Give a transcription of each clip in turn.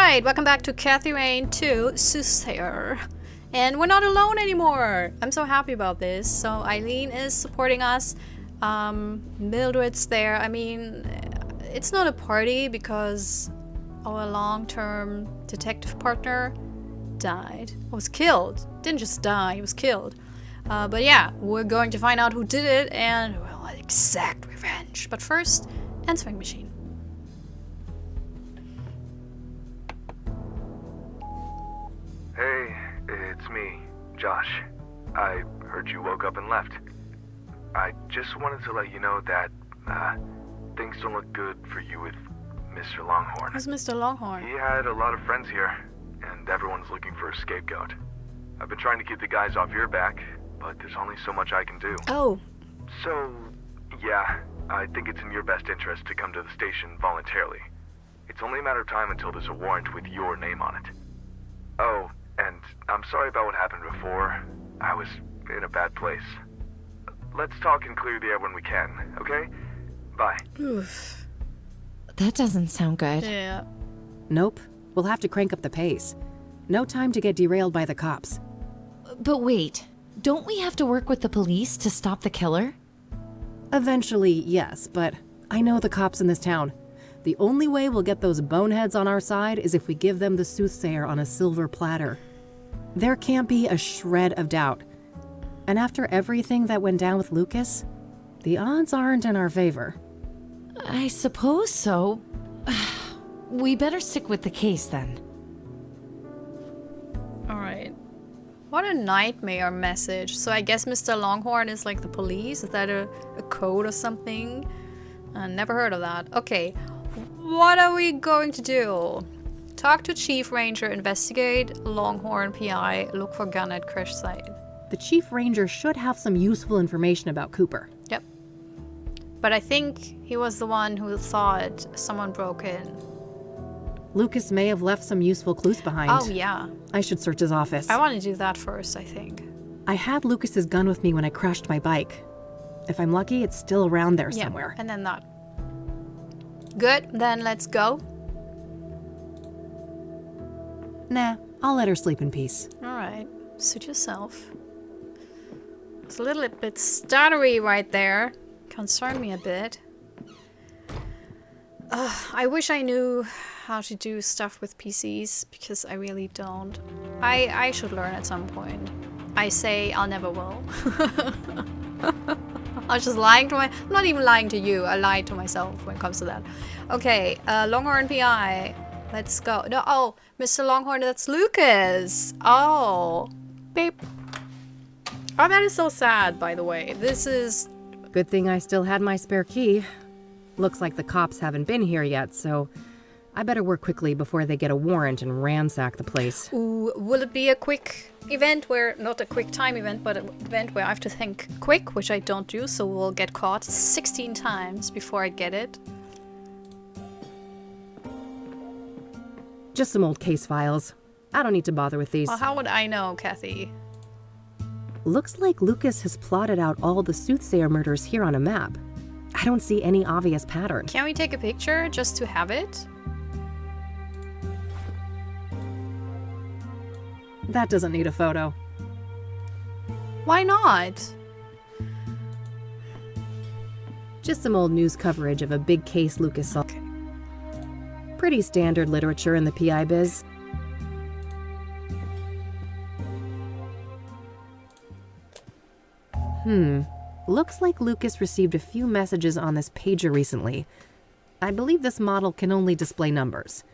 Alright, welcome back to Kathy Rain 2 Soothsayer. And we're not alone anymore. I'm so happy about this. So Eileen is supporting us. Mildred's there. I mean, it's not a party because our long-term detective partner died. Was killed. Didn't just die, he was killed. But yeah, we're going to find out who did it and, well, exact revenge. But first, answering machine. Hey, it's me, Josh. I heard you woke up and left. I just wanted to let you know that, things don't look good for you with Mr. Longhorn. Who's Mr. Longhorn? He had a lot of friends here, and everyone's looking for a scapegoat. I've been trying to keep the guys off your back, but there's only so much I can do. Oh. So, yeah, I think it's in your best interest to come to the station voluntarily. It's only a matter of time until there's a warrant with your name on it. Oh, and I'm sorry about what happened before. I was in a bad place. Let's talk and clear the air when we can, okay? Bye. Oof. That doesn't sound good. Yeah. Nope. We'll have to crank up the pace. No time to get derailed by the cops. But wait, don't we have to work with the police to stop the killer? Eventually, yes, but I know the cops in this town. The only way we'll get those boneheads on our side is if we give them the soothsayer on a silver platter. There can't be a shred of doubt. And after everything that went down with Lucas, the odds aren't in our favor. I suppose so. We better stick with the case then. Alright. What a nightmare message. So I guess Mr. Longhorn is like the police? Is that a code or something? I never heard of that. Okay. What are we going to do? Talk to Chief Ranger, investigate Longhorn PI, look for gun at crash site. The Chief Ranger should have some useful information about Cooper. Yep. But I think he was the one who thought someone broke in. Lucas may have left some useful clues behind. Oh, yeah. I should search his office. I want to do that first, I think. I had Lucas's gun with me when I crashed my bike. If I'm lucky, it's still around there somewhere. And then that. Good, then let's go. Nah, I'll let her sleep in peace. Alright, suit yourself. It's a little bit stuttery right there. Concerned me a bit. I wish I knew how to do stuff with PCs, because I really don't. I should learn at some point. I say I'll never will. I was just lying to I'm not even lying to you, I lied to myself when it comes to that. Okay, Longhorn PI. Let's go. No, oh, Mr. Longhorn, that's Lucas. Oh, beep. Oh, that is so sad, by the way. This is... Good thing I still had my spare key. Looks like the cops haven't been here yet, so I better work quickly before they get a warrant and ransack the place. Ooh, will it be a quick event where, not a quick time event, but an event where I have to think quick, which I don't do, so we'll get caught 16 times before I get it. Just some old case files. I don't need to bother with these. Well, how would I know, Kathy? Looks like Lucas has plotted out all the soothsayer murders here on a map. I don't see any obvious pattern. Can we take a picture just to have it? That doesn't need a photo. Why not? Just some old news coverage of a big case Lucas solved. Okay. Pretty standard literature in the PI biz. Looks like Lucas received a few messages on this pager recently. I believe this model can only display numbers.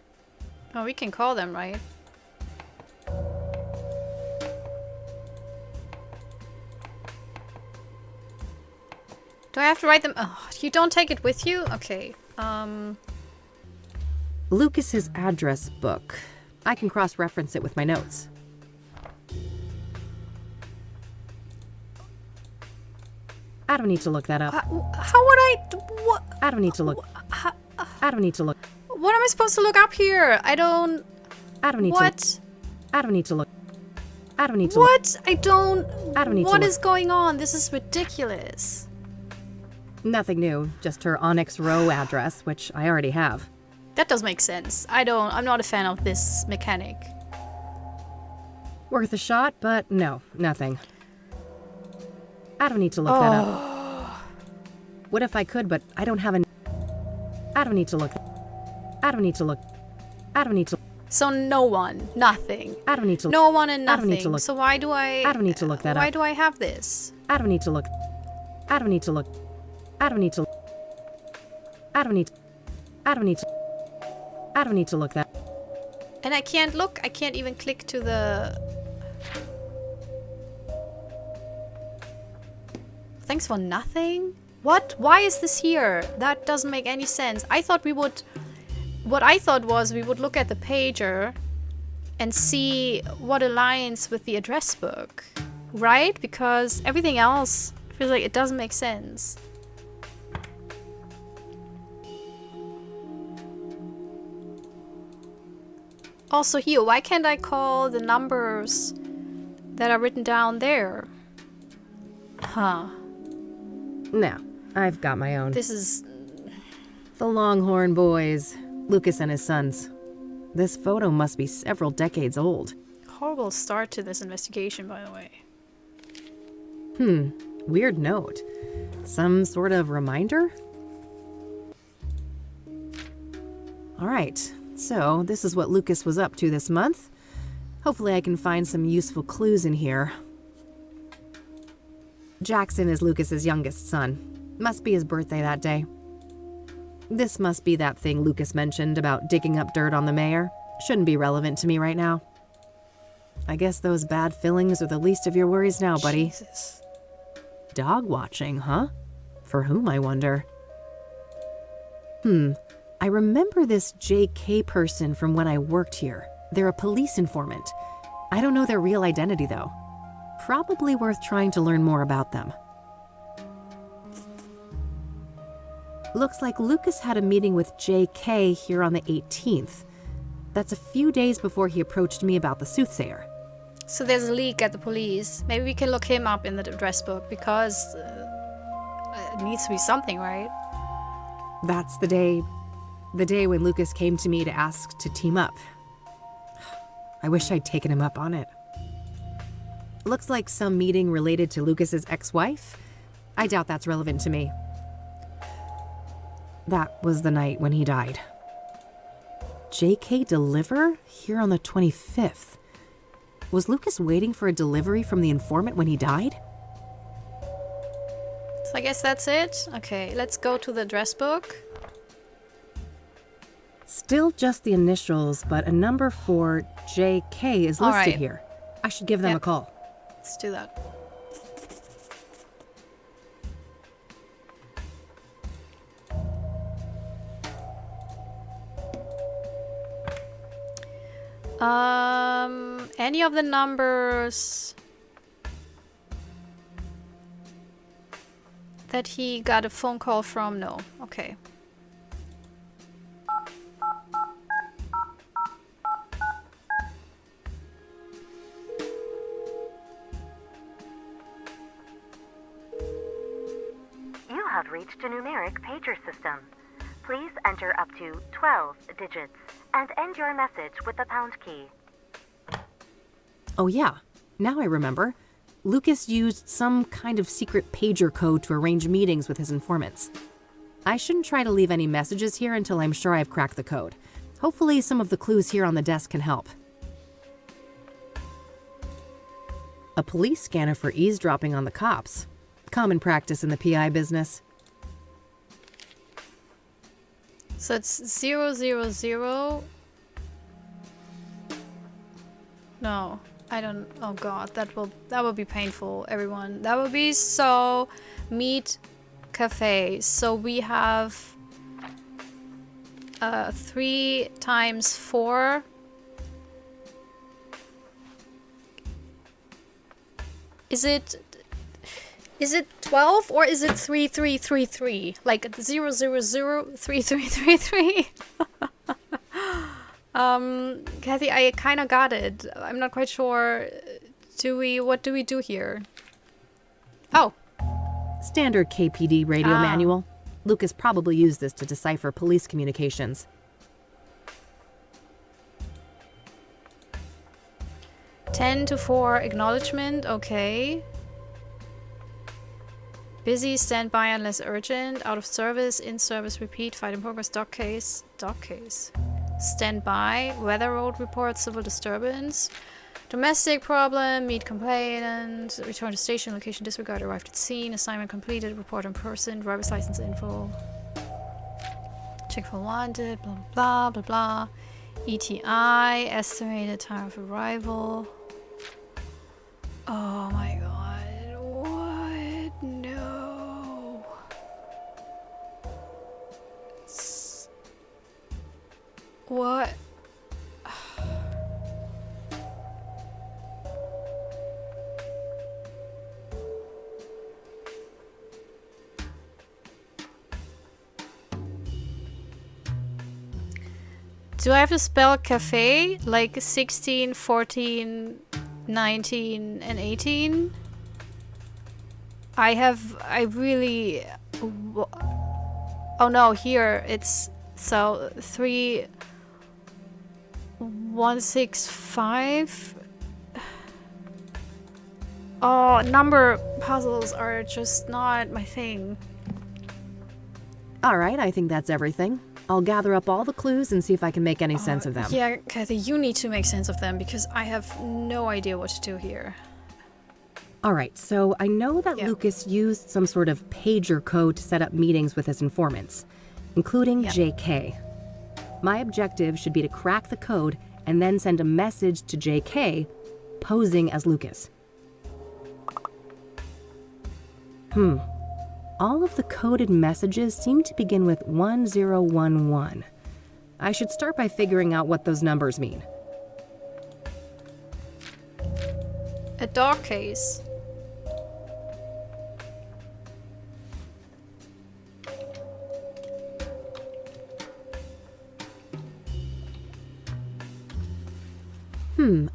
Oh, we can call them, right? Do I have to write them? Oh, you don't take it with you? Okay. Lucas's address book. I can cross-reference it with my notes. I don't need to look that up. How would I? What? I don't need to look. I don't need to look. What am I supposed to look up here? I don't. I don't need What? to. I don't need to look. I don't need to look. What? I don't. I don't need to What look. is going on? This is ridiculous. Nothing new, just her Onyx Row address, which I already have. That does make sense. I'm not a fan of this mechanic. Worth a shot, but no, nothing. I don't need to look that up. What if I could, but I don't have an... I don't need to look... I don't need to look... I don't need to... So no one, nothing. I don't need to... No one and I don't need nothing. to look... So why do I... I don't need to look that Why up. do I have this? I don't need to look... I don't need to look... I don't need to... I don't need... I don't need to... I don't need to look that... And I can't look. I can't even click to the... Thanks for nothing? What? Why is this here? That doesn't make any sense. I thought we would... What I thought was we would look at the pager and see what aligns with the address book. Right? Because everything else feels like it doesn't make sense. Also here, why can't I call the numbers that are written down there? Huh. No, I've got my own. This is... The Longhorn Boys. Lucas and his sons. This photo must be several decades old. Horrible start to this investigation, by the way. Weird note. Some sort of reminder? Alright, so this is what Lucas was up to this month. Hopefully I can find some useful clues in here. Jackson is Lucas's youngest son. Must be his birthday that day. This must be that thing Lucas mentioned about digging up dirt on the mayor. Shouldn't be relevant to me right now. I guess those bad fillings are the least of your worries now, buddy. Jesus. Dog watching, huh? For whom, I wonder? I remember this JK person from when I worked here. They're a police informant. I don't know their real identity, though. Probably worth trying to learn more about them. Looks like Lucas had a meeting with JK here on the 18th. That's a few days before he approached me about the soothsayer. So there's a leak at the police. Maybe we can look him up in the address book because it needs to be something, right? That's the day when Lucas came to me to ask to team up. I wish I'd taken him up on it. Looks like some meeting related to Lucas's ex-wife. I doubt that's relevant to me. That was the night when he died. JK deliver here on the 25th. Was Lucas waiting for a delivery from the informant when he died? So I guess that's it. Okay, let's go to the address book. Still just the initials, but a number for JK is All listed right. here. I should give them Yep. a call. Let's do that. Any of the numbers that he got a phone call from? No. Okay. You have reached a numeric pager system. Please enter up to 12 digits and end your message with the pound key. Oh yeah, now I remember. Lucas used some kind of secret pager code to arrange meetings with his informants. I shouldn't try to leave any messages here until I'm sure I've cracked the code. Hopefully some of the clues here on the desk can help. A police scanner for eavesdropping on the cops. Common practice in the PI business. So it's 000. No, I don't. Oh god, that will be painful, everyone. That will be so. Meat cafe. So we have 3 times 4. Is it 12 or is it 3333? Like 0003333? Kathy, I kind of got it. I'm not quite sure. What do we do here? Oh, Standard KPD radio manual. Lucas probably used this to decipher police communications. 10 to 4 acknowledgement, okay. Busy, standby unless urgent. Out of service, in service, repeat, fight in progress, dock case. Dock case. Standby, weather road report, civil disturbance. Domestic problem, meet complainant, return to station, location disregard, arrived at scene, assignment completed, report in person, driver's license info. Check for wanted, blah blah blah blah. ETI, estimated time of arrival. Oh my god, what? No. What? Do I have to spell cafe like 16, 14, 19, and 18? I really... Oh no, here it's... So, 3... 165... Oh, number puzzles are just not my thing. All right, I think that's everything. I'll gather up all the clues and see if I can make any sense of them. Yeah, Kathy, you need to make sense of them because I have no idea what to do here. All right, so I know that Lucas used some sort of pager code to set up meetings with his informants, including JK. My objective should be to crack the code and then send a message to JK posing as Lucas. All of the coded messages seem to begin with 1011. I should start by figuring out what those numbers mean. A dog case.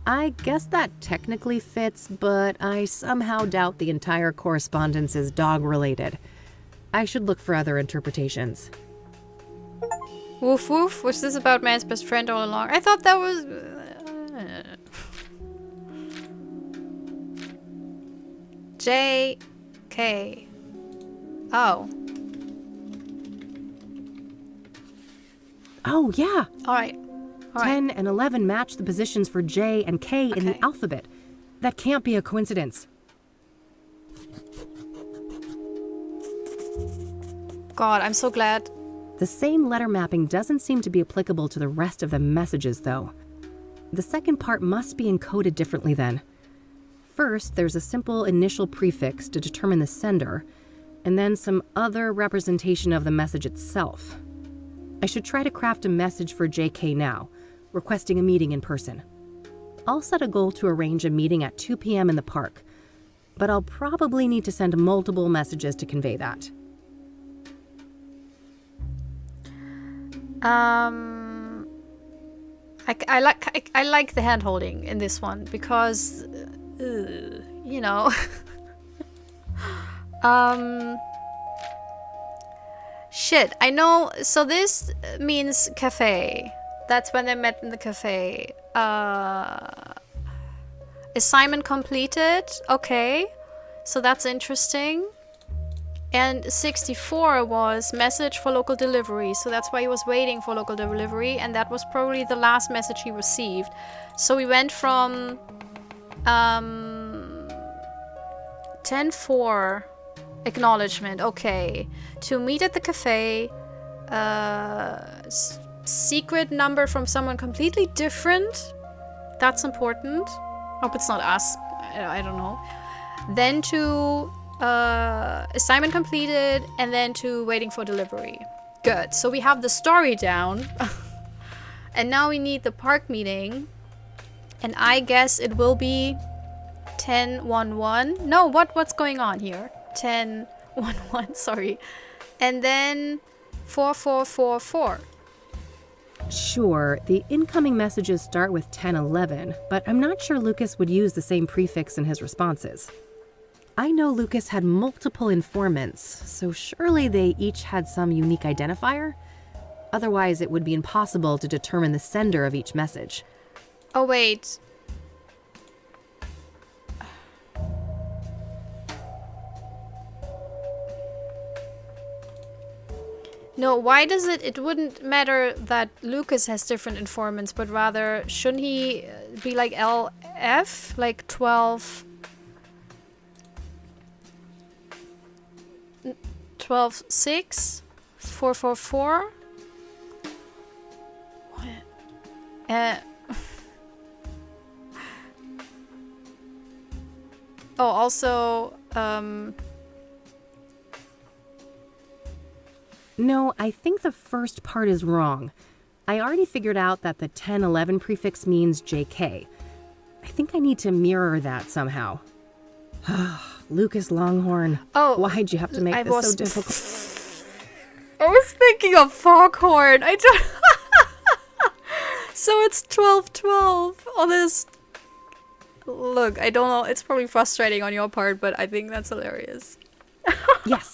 I guess that technically fits, but I somehow doubt the entire correspondence is dog-related. I should look for other interpretations. Woof woof, was this about man's best friend all along? I thought that was... J.K. Oh. Oh, yeah. Alright. 10 and 11 match the positions for J and K in the alphabet. That can't be a coincidence. God, I'm so glad. The same letter mapping doesn't seem to be applicable to the rest of the messages, though. The second part must be encoded differently then. First, there's a simple initial prefix to determine the sender, and then some other representation of the message itself. I should try to craft a message for JK now, requesting a meeting in person. I'll set a goal to arrange a meeting at 2 p.m. in the park, but I'll probably need to send multiple messages to convey that. I like the hand holding in this one because, you know, shit. I know. So this means cafe. That's when they met in the cafe. Assignment completed. Okay, so that's interesting. And 64 was message for local delivery, so that's why he was waiting for local delivery, and that was probably the last message he received. So we went from 10-4 acknowledgement, okay, to meet at the cafe, secret number from someone completely different. That's important. Hope it's not us. I don't know. Then to assignment completed, and then to waiting for delivery. Good. So we have the story down. And now we need the park meeting. And I guess it will be 10-1-1. No, what's going on here? 10-1-1, sorry. And then 4-4-4-4. Sure, the incoming messages start with 10-11, but I'm not sure Lucas would use the same prefix in his responses. I know Lucas had multiple informants, so surely they each had some unique identifier? Otherwise, it would be impossible to determine the sender of each message. Oh, wait. No, why does it wouldn't matter that Lucas has different informants, but rather, shouldn't he be like LF? Like 12... 12-6? 444? What? Oh, also, No, I think the first part is wrong. I already figured out that the 1011 prefix means JK. I think I need to mirror that somehow. Lucas Longhorn. Oh, Why'd you have to make I this was- so difficult? I was thinking of Foghorn. I don't... So it's 12-12 on this. Look, I don't know. It's probably frustrating on your part, but I think that's hilarious. Yes,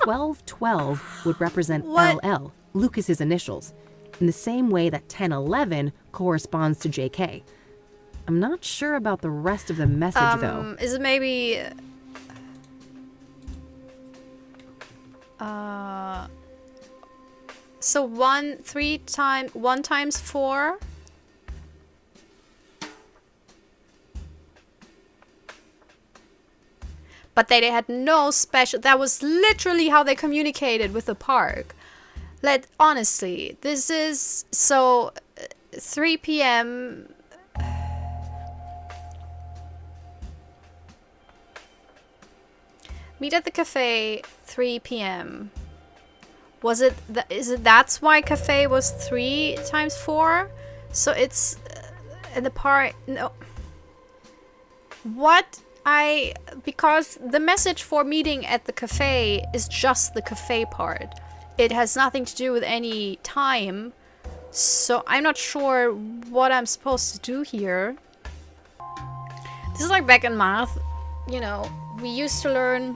1212 would represent What? LL, Lucas's initials, in the same way that 1011 corresponds to JK. I'm not sure about the rest of the message, though. Is it maybe... So 1 times 4? But they had no special... That was literally how they communicated with the park. Honestly, this is... So, 3 p.m... Meet at the cafe, 3 p.m. Was it... That's why cafe was 3 times 4? So it's... in the park... No. What? Because the message for meeting at the cafe is just the cafe part. It has nothing to do with any time. So I'm not sure what I'm supposed to do here. This is like back in math. You know, we used to learn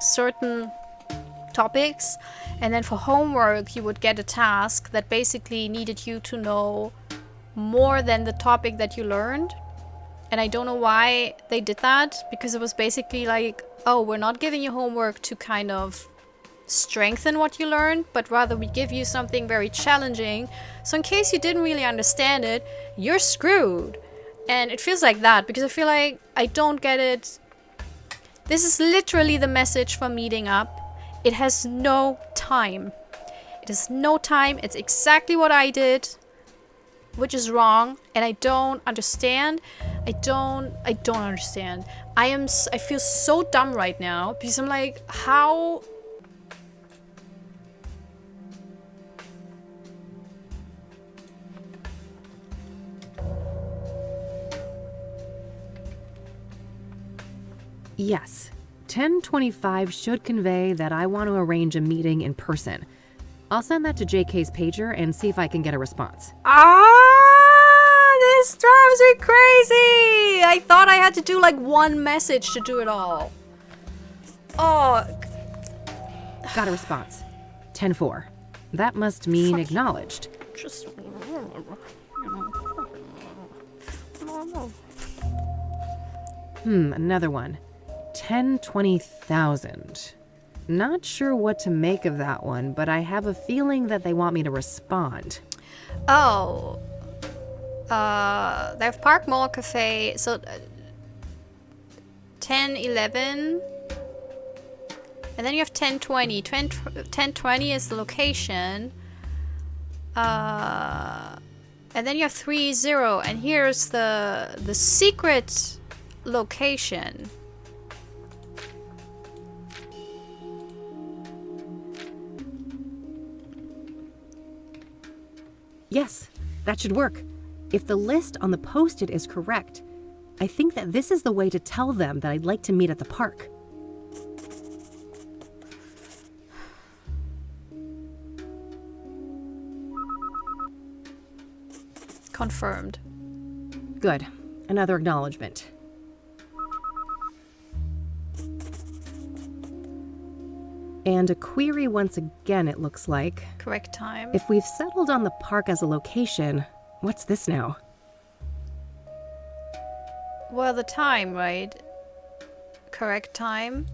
certain topics, and then for homework you would get a task that basically needed you to know more than the topic that you learned. And I don't know why they did that, because it was basically like, oh, we're not giving you homework to kind of strengthen what you learned, but rather we give you something very challenging. So in case you didn't really understand it, you're screwed. And it feels like that, because I feel like I don't get it. This is literally the message for meeting up. It has no time. It has no time. It's exactly what I did, which is wrong, and I don't understand. I don't understand. I feel so dumb right now, because I'm like, how... Yes, 1025 should convey that I want to arrange a meeting in person. I'll send that to JK's pager and see if I can get a response. This drives me crazy! I thought I had to do like one message to do it all. Oh. Got a response. 10-4. That must mean acknowledged. Just... Another one. 10-20,000. Not sure what to make of that one, but I have a feeling that they want me to respond. Oh. They have Park Mall Cafe, so 10-11. And then you have 10-20. 10-20 is the location. And then you have 3-0, and here's the secret location. Yes, that should work. If the list on the post-it is correct, I think that this is the way to tell them that I'd like to meet at the park. Confirmed. Good. Another acknowledgement. And a query once again, it looks like. Correct time. If we've settled on the park as a location, what's this now? Well, the time, right? Correct time.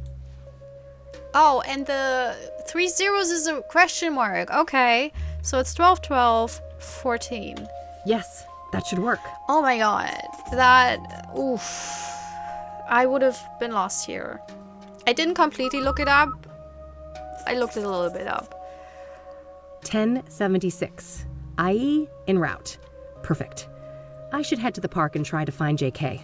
Oh, and the 3 zeros is a question mark. Okay. So it's 12, 12, 14. Yes, that should work. Oh my god. That... Oof. I would have been lost here. I didn't completely look it up. I looked it a little bit up. 1076. IE en route. Perfect. I should head to the park and try to find JK.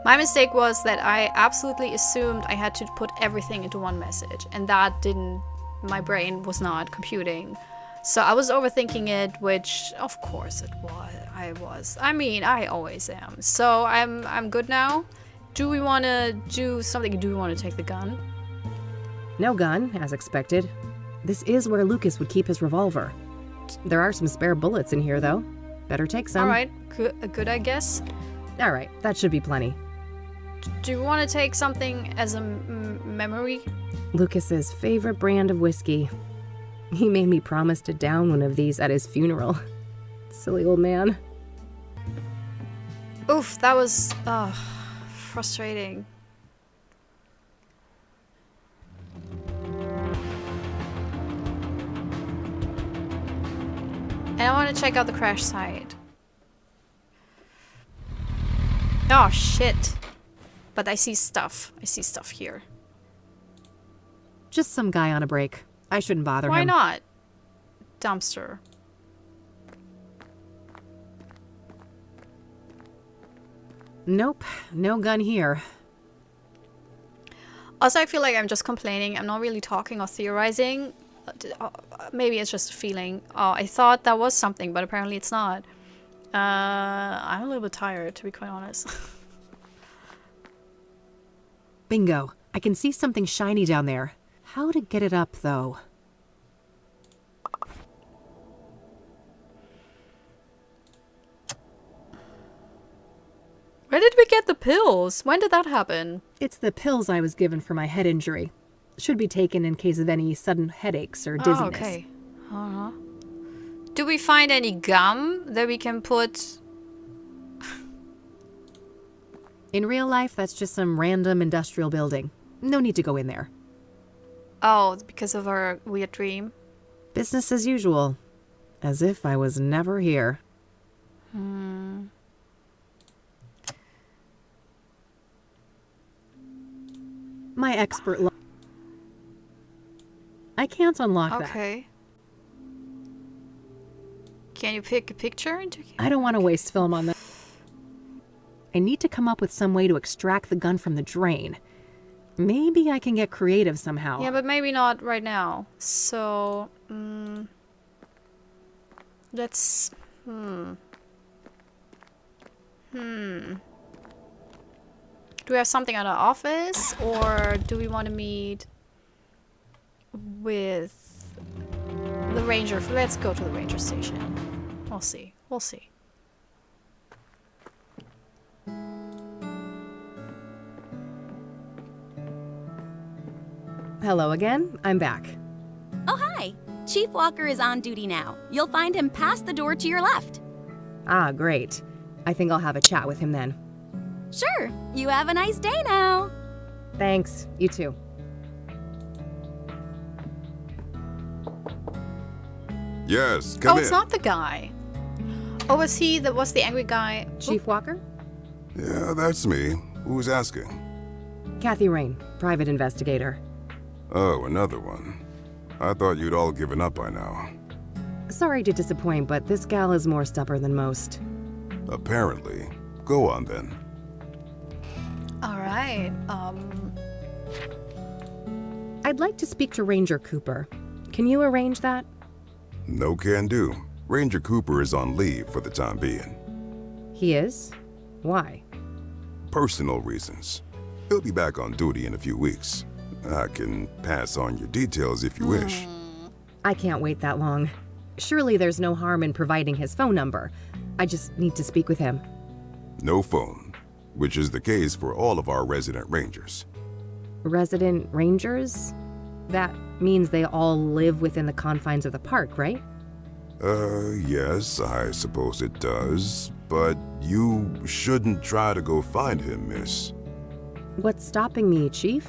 My mistake was that I absolutely assumed I had to put everything into one message, and that didn't... My brain was not computing. So I was overthinking it, which of course it was. I mean, I always am. So I'm good now. Do we want to do something? Do we want to take the gun? No gun, as expected. This is where Lucas would keep his revolver. There are some spare bullets in here, though. Better take some. All right, good, I guess. All right, that should be plenty. Do you want to take something as a memory? Lucas's favorite brand of whiskey. He made me promise to down one of these at his funeral. Silly old man. Oof, that was frustrating. And I want to check out the crash site. Oh shit. But I see stuff. I see stuff here. Just some guy on a break. I shouldn't bother him. Why not? Dumpster. Nope, no gun here. Also, I feel like I'm just complaining. I'm not really talking or theorizing. Maybe it's just a feeling. Oh, I thought that was something, but apparently it's not. I'm a little bit tired, to be quite honest. Bingo. I can see something shiny down there. How to get it up, though? Where did we get the pills? When did that happen? It's the pills I was given for my head injury. Should be taken in case of any sudden headaches or dizziness. Oh, okay. Uh-huh. Do we find any gum that we can put... In real life, that's just some random industrial building. No need to go in there. Oh, because of our weird dream? Business as usual. As if I was never here. My expert I can't unlock that. Okay. Can you pick a picture? I don't want to waste film on that. I need to come up with some way to extract the gun from the drain. Maybe I can get creative somehow. Yeah, but maybe not right now. So, let's... Do we have something at our office, or do we want to meet with the ranger? Let's go to the ranger station. We'll see. We'll see. Hello again. I'm back. Oh, hi. Chief Walker is on duty now. You'll find him past the door to your left. Ah, great. I think I'll have a chat with him then. Sure. You have a nice day now. Thanks. You too. Yes, come in. It's not the guy. Oh, was the angry guy? Chief Walker? Yeah, that's me. Who's asking? Kathy Rain, private investigator. Oh, another one. I thought you'd all given up by now. Sorry to disappoint, but this gal is more stubborn than most. Apparently. Go on then. Alright, I'd like to speak to Ranger Cooper. Can you arrange that? No can do. Ranger Cooper is on leave for the time being. He is? Why? Personal reasons. He'll be back on duty in a few weeks. I can pass on your details if you wish. I can't wait that long. Surely there's no harm in providing his phone number. I just need to speak with him. No phone, which is the case for all of our resident rangers. Resident rangers? That means they all live within the confines of the park, right? Yes, I suppose it does. But you shouldn't try to go find him, miss. What's stopping me, Chief?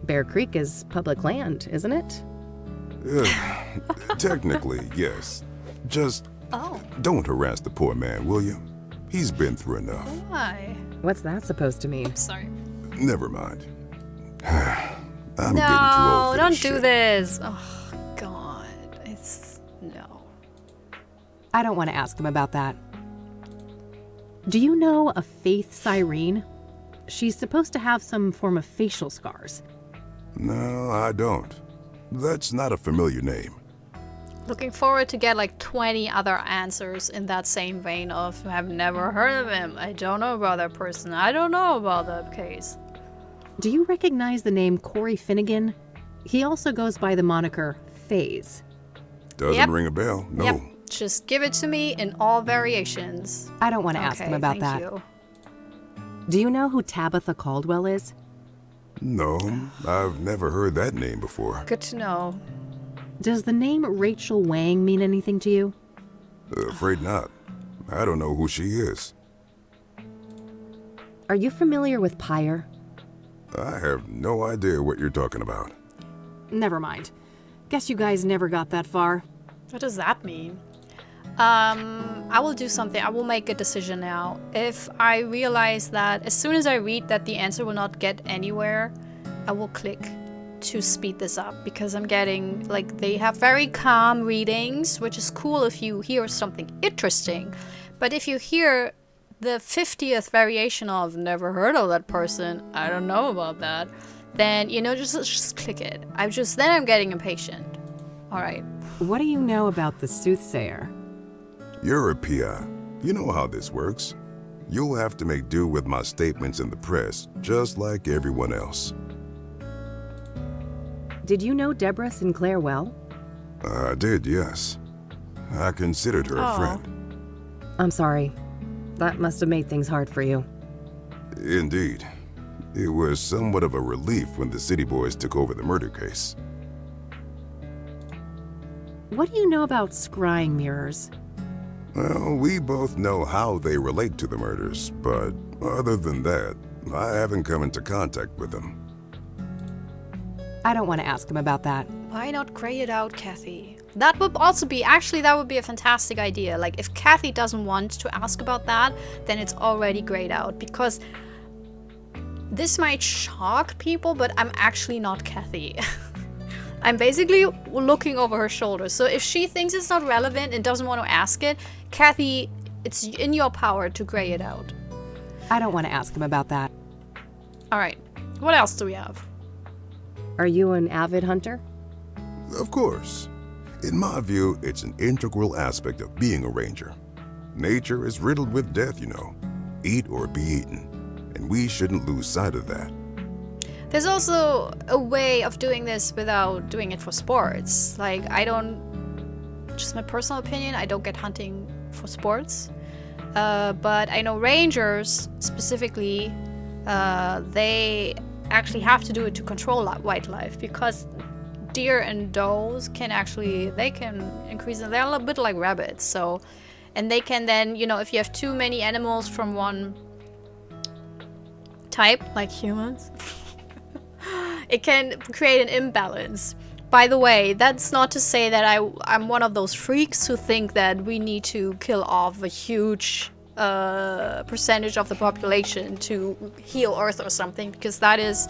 Bear Creek is public land, isn't it? Technically, yes. Just Oh, don't harass the poor man, will you? He's been through enough. why? What's that supposed to mean? Sorry. Never mind. I'm getting too old No, for don't this do shit. this. Oh, God. It's... no. I don't want to ask him about that. Do you know a Faith Cyrene? She's supposed to have some form of facial scars. No, I don't. That's not a familiar name. Looking forward to get like 20 other answers in that same vein of I've never heard of him. I don't know about that person. I don't know about that case. Do you recognize the name Corey Finnegan? He also goes by the moniker FaZe. Doesn't Yep. ring a bell, no. Yep. Just give it to me in all variations. I don't want to ask him about that. You. Do you know who Tabitha Caldwell is? No, I've never heard that name before. Good to know. Does the name Rachel Wang mean anything to you? Afraid not. I don't know who she is. Are you familiar with Pyre? I have no idea what you're talking about. Never mind. Guess you guys never got that far. What does that mean? I will do something. I will make a decision now. If I realize that as soon as I read that the answer will not get anywhere, I will click to speed this up because I'm getting, like, they have very calm readings, which is cool if you hear something interesting. But if you hear the 50th variation of never heard of that person, I don't know about that, then, you know, just click it. Then I'm getting impatient. All right. What do you know about the soothsayer? You're a PI. You know how this works. You'll have to make do with my statements in the press, just like everyone else. Did you know Deborah Sinclair well? I did, yes. I considered her a friend. I'm sorry. That must have made things hard for you. Indeed. It was somewhat of a relief when the city boys took over the murder case. What do you know about scrying mirrors? Well, we both know how they relate to the murders, but other than that, I haven't come into contact with them. I don't want to ask him about that. Why not gray it out, Kathy? That would also be, actually, that would be a fantastic idea. Like, if Kathy doesn't want to ask about that, then it's already grayed out. Because this might shock people, but I'm actually not Kathy. I'm basically looking over her shoulder. So if she thinks it's not relevant and doesn't want to ask it, Kathy, it's in your power to gray it out. I don't want to ask him about that. All right. What else do we have? Are you an avid hunter? Of course. In my view, it's an integral aspect of being a ranger. Nature is riddled with death, you know. Eat or be eaten. And we shouldn't lose sight of that. There's also a way of doing this without doing it for sports. Like, just my personal opinion, I don't get hunting for sports. But I know rangers, specifically, they actually have to do it to control wildlife because deer and does can increase, they're a little bit like rabbits. So, and they can then, you know, if you have too many animals from one type, like humans, it can create an imbalance. By the way, that's not to say that I'm one of those freaks who think that we need to kill off a huge percentage of the population to heal Earth or something, because that's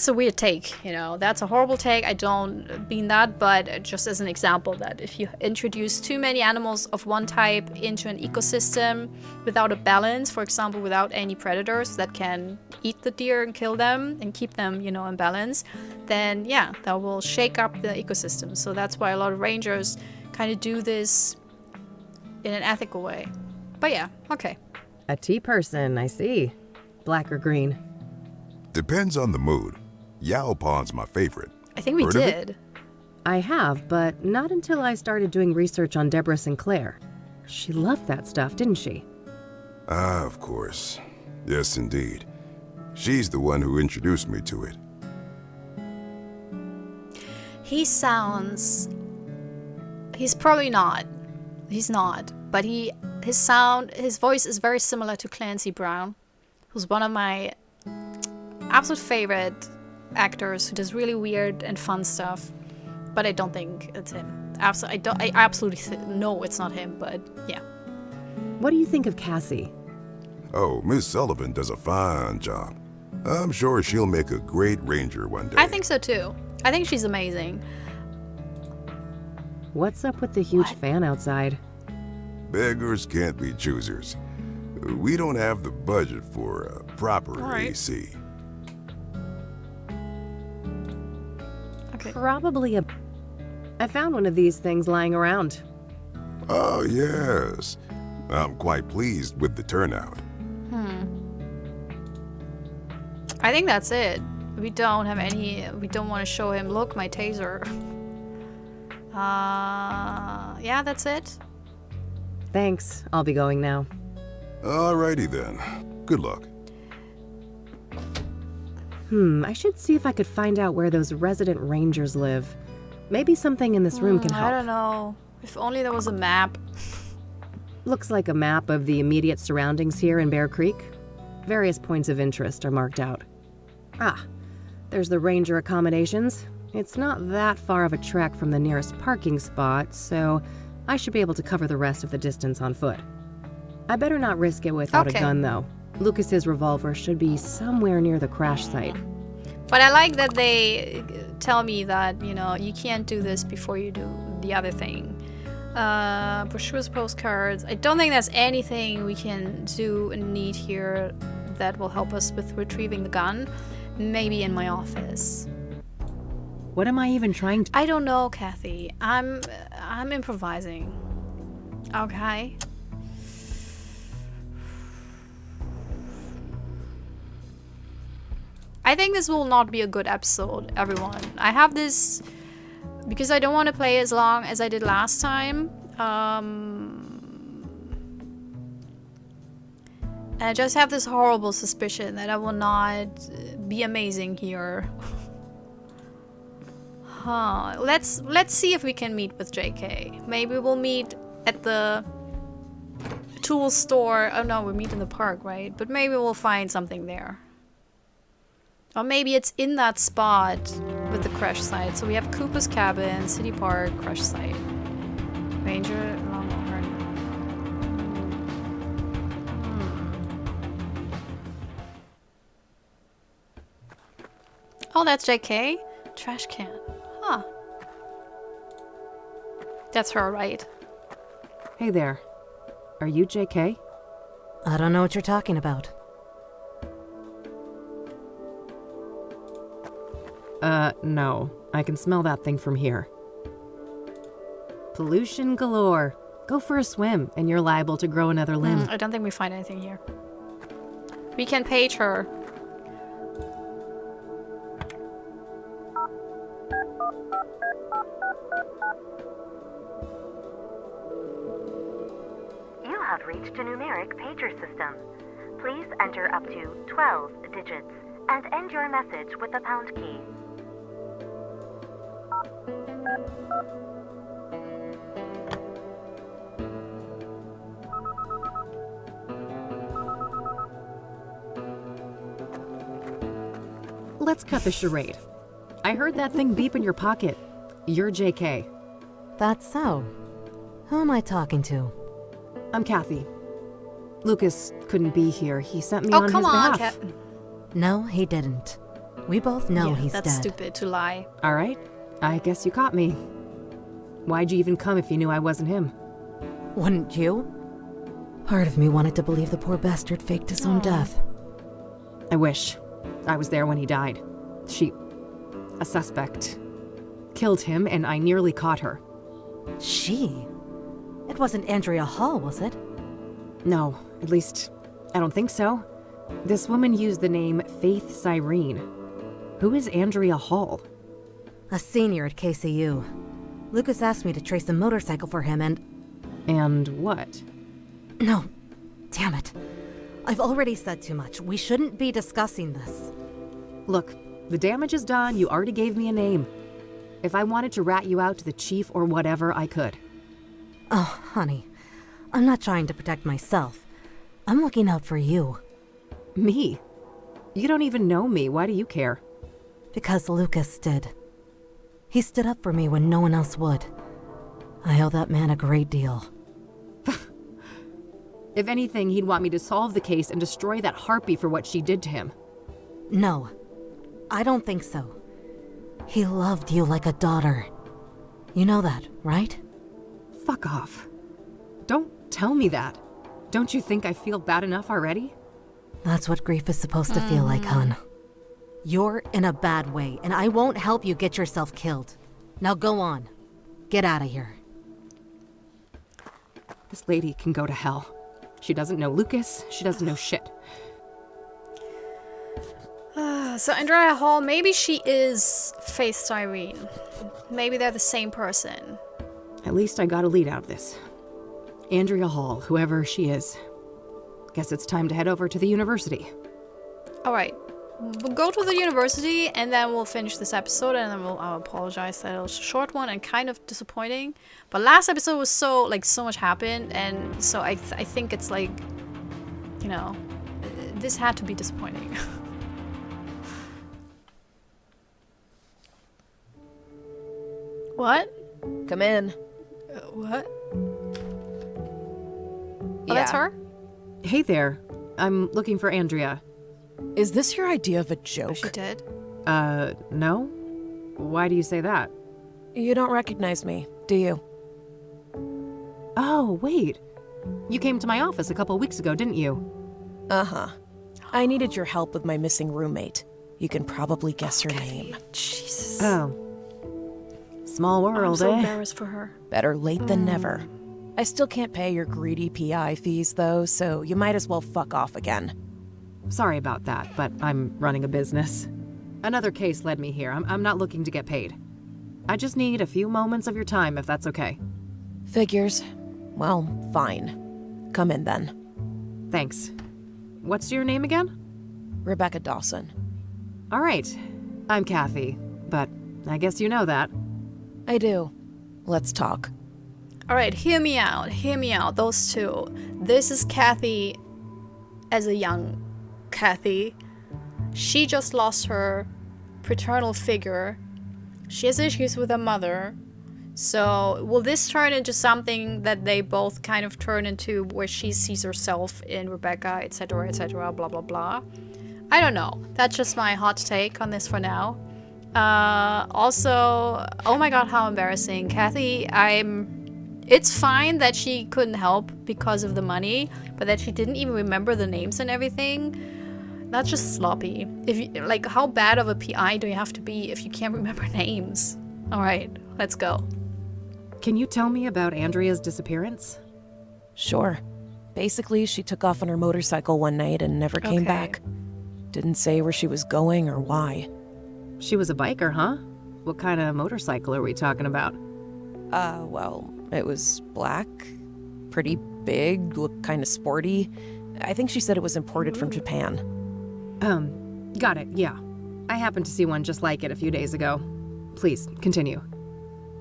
a weird take, you know. That's a horrible take. I don't mean that, but just as an example, that if you introduce too many animals of one type into an ecosystem without a balance, for example, without any predators that can eat the deer and kill them and keep them, you know, in balance, then yeah, that will shake up the ecosystem. So that's why a lot of rangers kind of do this in an ethical way. But yeah, okay. A tea person, I see. Black or green? Depends on the mood. Yao Pond's my favorite. I think we Heard of it? did. I have, but not until I started doing research on Deborah Sinclair. She loved that stuff, didn't she? Ah, of course. Yes, indeed. She's the one who introduced me to it. He's probably not. He's not. But his voice is very similar to Clancy Brown, who's one of my absolute favorite actors who does really weird and fun stuff. But I don't think it's him. I absolutely know it's not him, but yeah. What do you think of Cassie? Oh, Miss Sullivan does a fine job. I'm sure she'll make a great ranger one day. I think so too. I think she's amazing. What's up with the huge fan outside? Beggars can't be choosers. We don't have the budget for a proper right. AC. Okay. Probably a... I found one of these things lying around. Oh, yes. I'm quite pleased with the turnout. I think that's it. We don't have any... We don't want to show him, look, my taser. Yeah, that's it. Thanks. I'll be going now. Alrighty then. Good luck. I should see if I could find out where those resident rangers live. Maybe something in this room can help. I don't know. If only there was a map. Looks like a map of the immediate surroundings here in Bear Creek. Various points of interest are marked out. Ah, there's the ranger accommodations. It's not that far of a trek from the nearest parking spot, so I should be able to cover the rest of the distance on foot. I better not risk it without a gun, though. Lucas's revolver should be somewhere near the crash site. But I like that they tell me that, you know, you can't do this before you do the other thing. Brochures, postcards. I don't think there's anything we can do and need here that will help us with retrieving the gun. Maybe in my office. What am I even trying to... I don't know, Kathy. I'm improvising. Okay. I think this will not be a good episode, everyone. I have this because I don't want to play as long as I did last time. And I just have this horrible suspicion that I will not be amazing here. Huh. Let's see if we can meet with JK. Maybe we'll meet at the tool store. Oh no, we meet in the park, right? But maybe we'll find something there. Or maybe it's in that spot with the crash site. So we have Cooper's cabin, City Park, crash site. Ranger, Longhorn. Oh, that's JK? Trash can. Huh. That's her, right? Hey there. Are you JK? I don't know what you're talking about. No. I can smell that thing from here. Pollution galore. Go for a swim, and you're liable to grow another limb. I don't think we find anything here. We can page her. You have reached a numeric pager system. Please enter up to 12 digits and end your message with the pound key. Let's cut the charade. I heard that thing beep in your pocket. You're JK. That's so. Who am I talking to? I'm Kathy. Lucas couldn't be here. He sent me Oh, on come his on, behalf. Kat. No, he didn't. We both know Yeah, he's that's dead. stupid to lie. All right. I guess you caught me. Why'd you even come if you knew I wasn't him? Wouldn't you? Part of me wanted to believe the poor bastard faked his own death. I wish. I was there when he died. A suspect, killed him, and I nearly caught her. She? It wasn't Andrea Hall, was it? No, at least, I don't think so. This woman used the name Faith Cyrene. Who is Andrea Hall? A senior at KCU. Lucas asked me to trace a motorcycle for him and... And what? No. Damn it. I've already said too much. We shouldn't be discussing this. Look, the damage is done. You already gave me a name. If I wanted to rat you out to the chief or whatever, I could. Oh, honey. I'm not trying to protect myself. I'm looking out for you. Me? You don't even know me. Why do you care? Because Lucas did. He stood up for me when no one else would. I owe that man a great deal. If anything, he'd want me to solve the case and destroy that harpy for what she did to him. No, I don't think so. He loved you like a daughter. You know that, right? Fuck off. Don't tell me that. Don't you think I feel bad enough already? That's what grief is supposed to feel like, hon. You're in a bad way, and I won't help you get yourself killed. Now go on. Get out of here. This lady can go to hell. She doesn't know Lucas. She doesn't know shit. So Andrea Hall, maybe she is faced Irene. Maybe they're the same person. At least I got a lead out of this. Andrea Hall, whoever she is. Guess it's time to head over to the university. Alright. We'll go to the university and then we'll finish this episode, and then I'll apologize that it was a short one and kind of disappointing. But last episode was so much happened, and so I think it's like, you know, this had to be disappointing. What? Come in. What? Oh, Yeah. that's her? Hey there. I'm looking for Andrea. Is this your idea of a joke? She did. No? Why do you say that? You don't recognize me, do you? Oh, wait. You came to my office a couple weeks ago, didn't you? Uh-huh. I needed your help with my missing roommate. You can probably guess her name. Jesus. Oh. Small I'm world, so eh? embarrassed for her. Better late than never. I still can't pay your greedy PI fees, though, so you might as well fuck off again. Sorry about that, but I'm running a business. Another case led me here. I'm not looking to get paid. I just need a few moments of your time, if that's okay. Figures. Well, fine. Come in then. Thanks. What's your name again? Rebecca Dawson. All right. I'm Kathy, but I guess you know that. I do. Let's talk. Alright, hear me out. Hear me out. Those two. This is Kathy as a young Kathy. She just lost her paternal figure. She has issues with her mother. So, will this turn into something that they both kind of turn into, where she sees herself in Rebecca, etc., blah, blah, blah? I don't know. That's just my hot take on this for now. Also, oh my god, how embarrassing. Kathy, it's fine that she couldn't help because of the money, but that she didn't even remember the names and everything, that's just sloppy. If you, like, how bad of a PI do you have to be if you can't remember names? Alright, let's go. Can you tell me about Andrea's disappearance? Sure. Basically, she took off on her motorcycle one night and never came Okay. back. Didn't say where she was going or why. She was a biker, huh? What kind of motorcycle are we talking about? Well, it was black, pretty big, looked kind of sporty. I think she said it was imported from Japan. Got it, yeah. I happened to see one just like it a few days ago. Please, continue.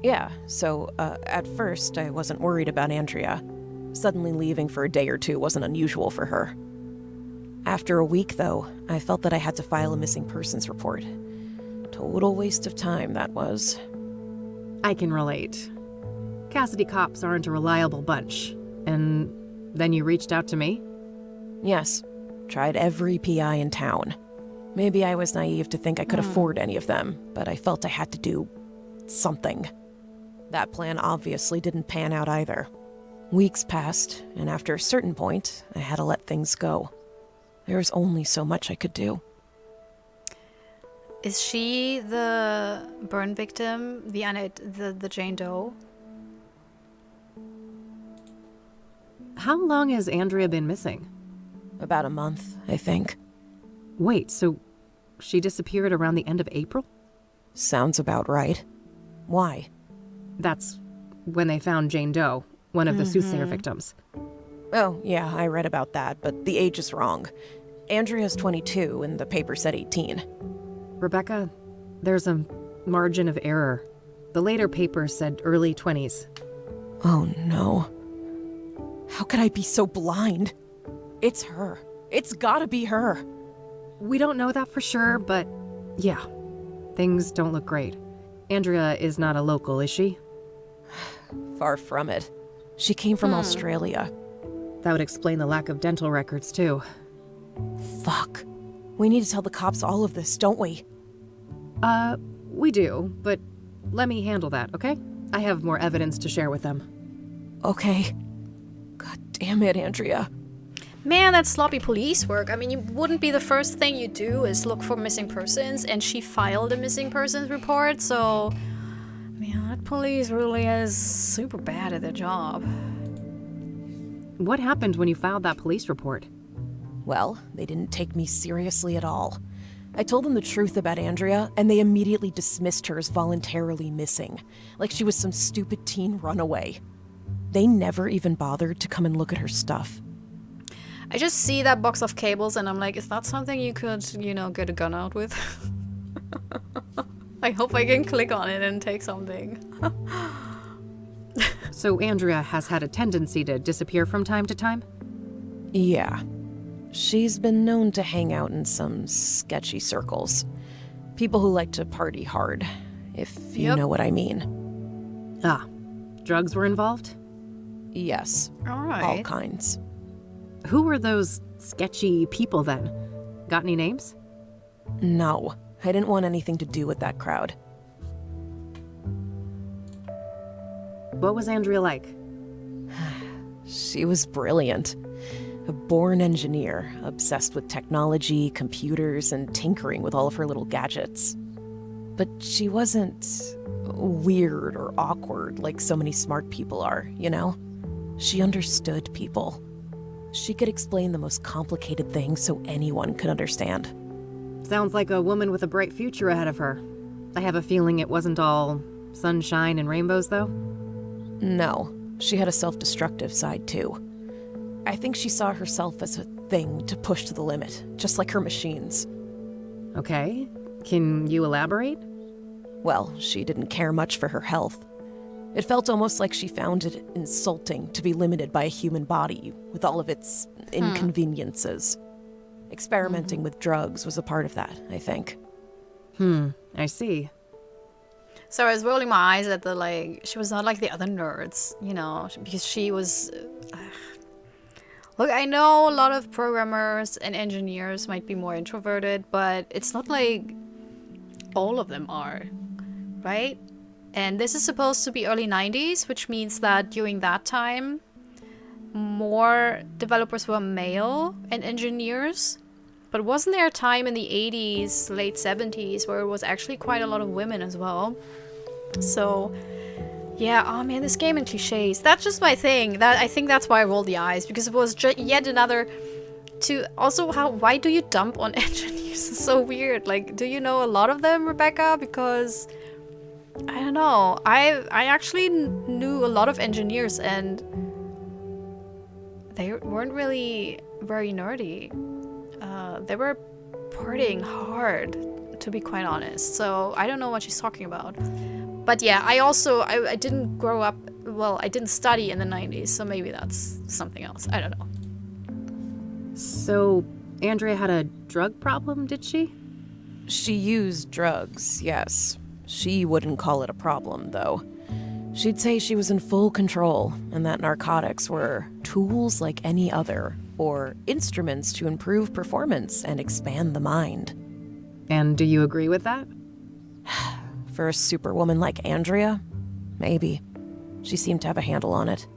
Yeah, so, at first, I wasn't worried about Andrea. Suddenly leaving for a day or two wasn't unusual for her. After a week, though, I felt that I had to file a missing persons report. Total waste of time, that was. I can relate. Cassidy cops aren't a reliable bunch. And then you reached out to me? Yes, tried every PI in town. Maybe I was naive to think I could afford any of them, but I felt I had to do something. That plan obviously didn't pan out either. Weeks passed, and after a certain point, I had to let things go. There was only so much I could do. Is she the burn victim, the Jane Doe? How long has Andrea been missing? About a month, I think. Wait, so she disappeared around the end of April? Sounds about right. Why? That's when they found Jane Doe, one of the soothsayer victims. Oh, yeah, I read about that, but the age is wrong. Andrea's 22, and the paper said 18. Rebecca, there's a margin of error. The later paper said early 20s. Oh, no. How could I be so blind? It's her. It's gotta be her. We don't know that for sure, but yeah, things don't look great. Andrea is not a local, is she? Far from it. She came from Australia. That would explain the lack of dental records, too. Fuck. We need to tell the cops all of this, don't we? We do, but let me handle that, okay? I have more evidence to share with them. Okay. God damn it, Andrea. Man, that's sloppy police work. I mean, you wouldn't be the first thing you do is look for missing persons, and she filed a missing persons report, so... Man, that police really is super bad at their job. What happened when you filed that police report? Well, they didn't take me seriously at all. I told them the truth about Andrea, and they immediately dismissed her as voluntarily missing, like she was some stupid teen runaway. They never even bothered to come and look at her stuff. I just see that box of cables and I'm like, is that something you could, get a gun out with? I hope I can click on it and take something. So Andrea has had a tendency to disappear from time to time? Yeah. She's been known to hang out in some sketchy circles. People who like to party hard, if you know what I mean. Ah, drugs were involved? Yes. All right. All kinds. Who were those sketchy people then? Got any names? No, I didn't want anything to do with that crowd. What was Andrea like? She was brilliant. A born engineer, obsessed with technology, computers, and tinkering with all of her little gadgets. But she wasn't weird or awkward like so many smart people are, you know? She understood people. She could explain the most complicated things so anyone could understand. Sounds like a woman with a bright future ahead of her. I have a feeling it wasn't all sunshine and rainbows, though? No, she had a self-destructive side, too. I think she saw herself as a thing to push to the limit, just like her machines. Okay. Can you elaborate? Well, she didn't care much for her health. It felt almost like she found it insulting to be limited by a human body with all of its inconveniences. Experimenting with drugs was a part of that, I think. I see. So I was rolling my eyes at she was not like the other nerds, because she was... Look, I know a lot of programmers and engineers might be more introverted, but it's not like all of them are, right? And this is supposed to be early 90s, which means that during that time, more developers were male and engineers. But wasn't there a time in the 80s, late 70s, where it was actually quite a lot of women as well? So, yeah, oh man, this game and cliches. That's just my thing. I think that's why I rolled the eyes, because it was yet another... why do you dump on engineers? It's so weird. Like, do you know a lot of them, Rebecca? Because... I don't know. I actually knew a lot of engineers and they weren't really very nerdy. They were partying hard, to be quite honest. So I don't know what she's talking about. But yeah, I didn't grow up, well, I didn't study in the 90s, so maybe that's something else. I don't know. So Andrea had a drug problem, did she? She used drugs, yes. She wouldn't call it a problem, though. She'd say she was in full control, and that narcotics were tools like any other, or instruments to improve performance and expand the mind. And do you agree with that? For a superwoman like Andrea, maybe. She seemed to have a handle on it.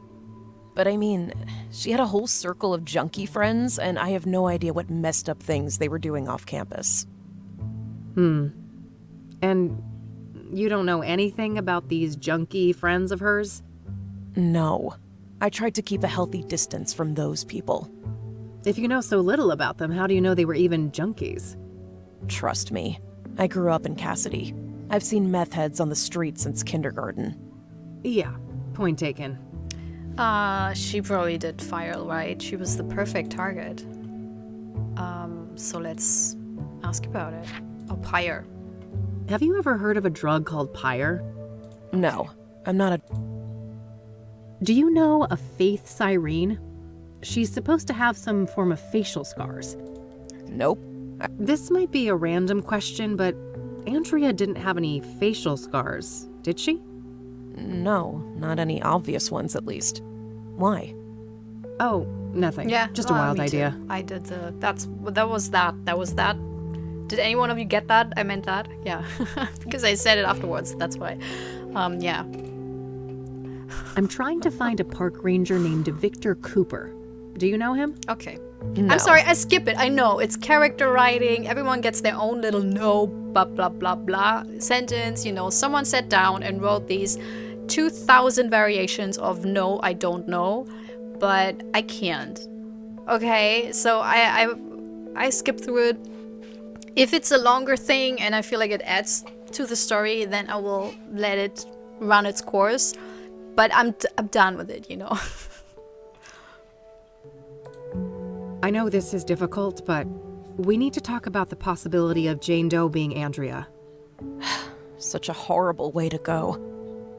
But I mean, she had a whole circle of junkie friends, and I have no idea what messed up things they were doing off campus. And you don't know anything about these junkie friends of hers? No. I tried to keep a healthy distance from those people. If you know so little about them, how do you know they were even junkies? Trust me. I grew up in Cassidy. I've seen meth heads on the street since kindergarten. Yeah, point taken. She probably did fire, right? She was the perfect target. So let's ask about it. Oh, pyre. Have you ever heard of a drug called pyre? No, I'm not a... Do you know a Faith Cyrene? She's supposed to have some form of facial scars. Nope. This might be a random question, but Andrea didn't have any facial scars, did she? No, not any obvious ones at least. Why? Oh, nothing. Yeah, Just a wild me too. idea. I did that was that. Did any one of you get that? I meant that. Yeah, because I said it afterwards. That's why. Yeah. I'm trying to find a park ranger named Victor Cooper. Do you know him? Okay. No. I'm sorry, I skip it. I know it's character writing. Everyone gets their own little no blah blah blah blah sentence. You know, someone sat down and wrote these 2,000 variations of no, I don't know, but I can't. Okay, so I skip through it. If it's a longer thing and I feel like it adds to the story, then I will let it run its course. But I'm done with it, you know. I know this is difficult, but we need to talk about the possibility of Jane Doe being Andrea. Such a horrible way to go.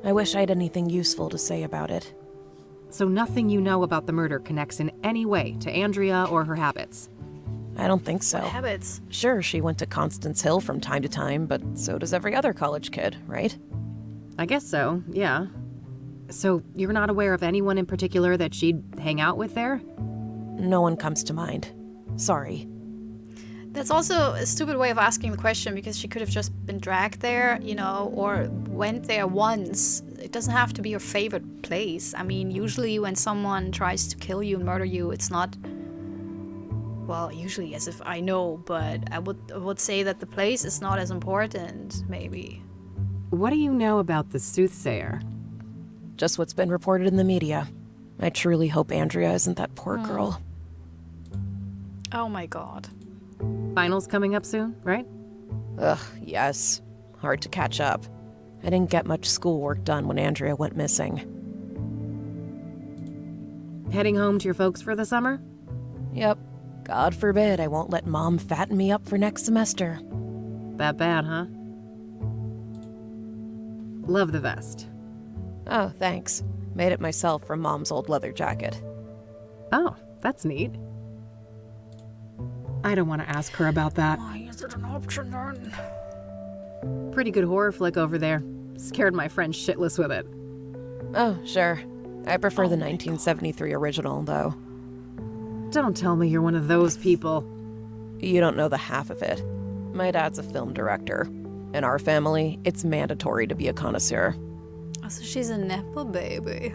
I wish I had anything useful to say about it. So nothing you know about the murder connects in any way to Andrea or her habits? I don't think so. Habits. Sure, she went to Constance Hill from time to time, but so does every other college kid, right? I guess so, yeah. So you're not aware of anyone in particular that she'd hang out with there? No one comes to mind. Sorry. That's also a stupid way of asking the question because she could have just been dragged there, you know, or went there once. It doesn't have to be your favorite place. I mean, usually when someone tries to kill you and murder you, it's not, well, usually as if I know, but I would say that the place is not as important, maybe. What do you know about the soothsayer? Just what's been reported in the media. I truly hope Andrea isn't that poor girl. Oh my god. Finals coming up soon, right? Ugh, yes. Hard to catch up. I didn't get much schoolwork done when Andrea went missing. Heading home to your folks for the summer? Yep. God forbid I won't let Mom fatten me up for next semester. That bad, huh? Love the vest. Oh, thanks. Made it myself from Mom's old leather jacket. Oh, that's neat. I don't want to ask her about that. Why is it an option then? Pretty good horror flick over there. Scared my friend shitless with it. Oh, sure. I prefer the 1973 original, though. Don't tell me you're one of those people. You don't know the half of it. My dad's a film director. In our family, it's mandatory to be a connoisseur. Oh, so she's a Nepo baby.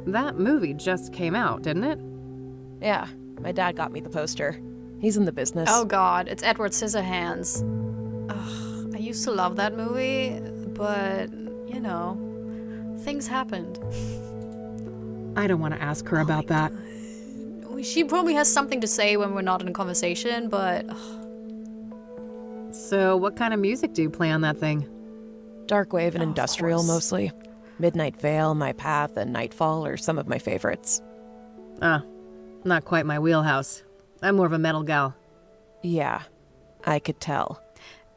That movie just came out, didn't it? Yeah, my dad got me the poster. He's in the business. Oh god, it's Edward Scissorhands. Ugh, I used to love that movie, but, you know, things happened. I don't want to ask her about that. She probably has something to say when we're not in a conversation, but... So what kind of music do you play on that thing? Darkwave and of industrial course. mostly. Midnight Veil, My Path, and Nightfall are some of my favorites. Ah, not quite my wheelhouse. I'm more of a metal gal. Yeah, I could tell.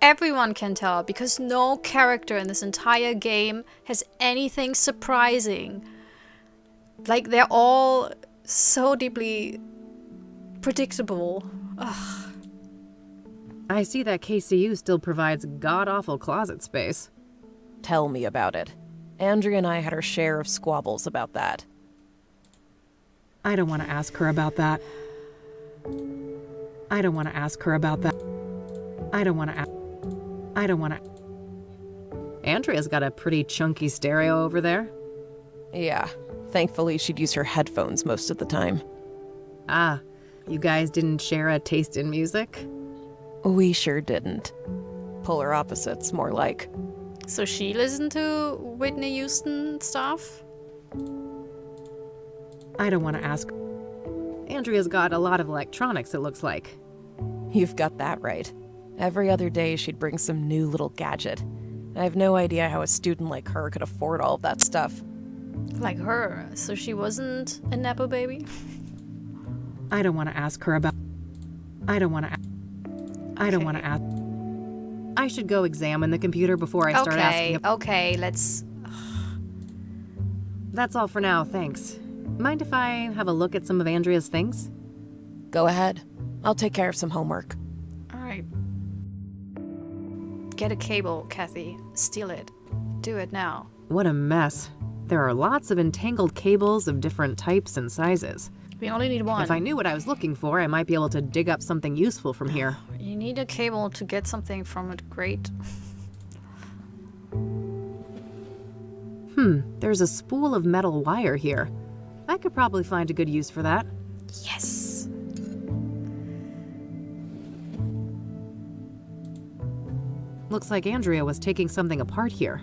Everyone can tell, because no character in this entire game has anything surprising. Like, they're all so deeply predictable. Ugh. I see that KCU still provides god-awful closet space. Tell me about it. Andrea and I had our share of squabbles about that. I don't want to ask her about that. I don't want to ask her about that. I don't want to. Andrea's got a pretty chunky stereo over there. Yeah, thankfully she'd use her headphones most of the time. Ah, you guys didn't share a taste in music? We sure didn't. Polar opposites, more like. So she listened to Whitney Houston stuff? I don't want to ask. Andrea's got a lot of electronics, it looks like. You've got that right. Every other day she'd bring some new little gadget. I have no idea how a student like her could afford all of that stuff. Like her. So she wasn't a Nepo baby? I don't want to ask her about. I don't want to ask. I should go examine the computer before I start asking. Okay, let's... That's all for now, thanks. Mind if I have a look at some of Andrea's things? Go ahead. I'll take care of some homework. Alright. Get a cable, Kathy. Steal it. Do it now. What a mess. There are lots of entangled cables of different types and sizes. We only need one. If I knew what I was looking for, I might be able to dig up something useful from here. You need a cable to get something from it. Great. There's a spool of metal wire here. I could probably find a good use for that. Yes. Looks like Andrea was taking something apart here.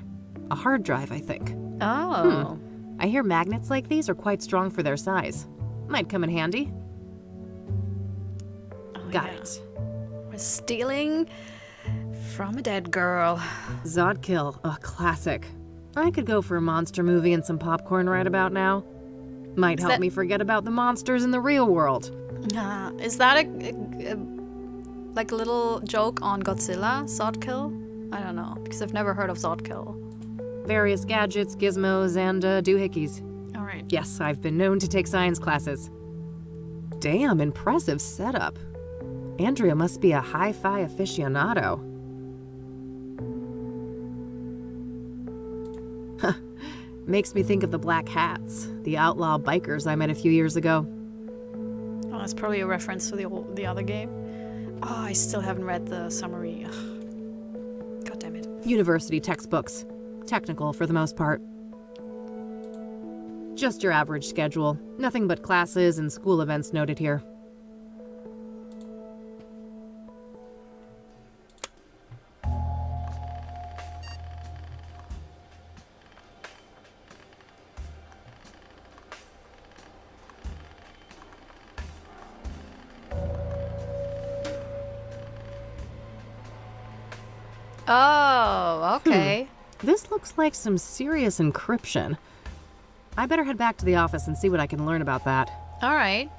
A hard drive, I think. Oh. I hear magnets like these are quite strong for their size. Might come in handy. Oh, Got yeah. it. We're stealing from a dead girl. Zodkill, a classic. I could go for a monster movie and some popcorn right about now. Might help me forget about the monsters in the real world. Is that like a little joke on Godzilla? Zodkill? I don't know, because I've never heard of Zodkill. Various gadgets, gizmos, and doohickeys. Alright. Yes, I've been known to take science classes. Damn, impressive setup. Andrea must be a hi-fi aficionado. Makes me think of the Black Hats, the outlaw bikers I met a few years ago. Oh, that's probably a reference to the other game. Oh, I still haven't read the summary. Ugh. God damn it. University textbooks. Technical for the most part. Just your average schedule. Nothing but classes and school events noted here. Oh, okay. This looks like some serious encryption. I better head back to the office and see what I can learn about that. Alright.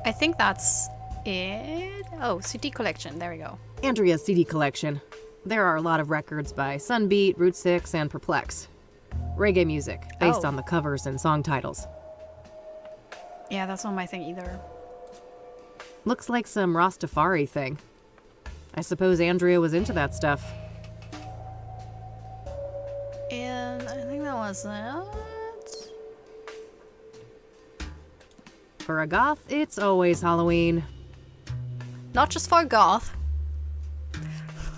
I think that's it. Oh, CD collection. There we go. Andrea's CD collection. There are a lot of records by Sunbeat, Route 6, and Perplex. Reggae music, based on the covers and song titles. Yeah, that's not my thing either. Looks like some Rastafari thing. I suppose Andrea was into that stuff. And I think that was it. For a goth, it's always Halloween. Not just for goth.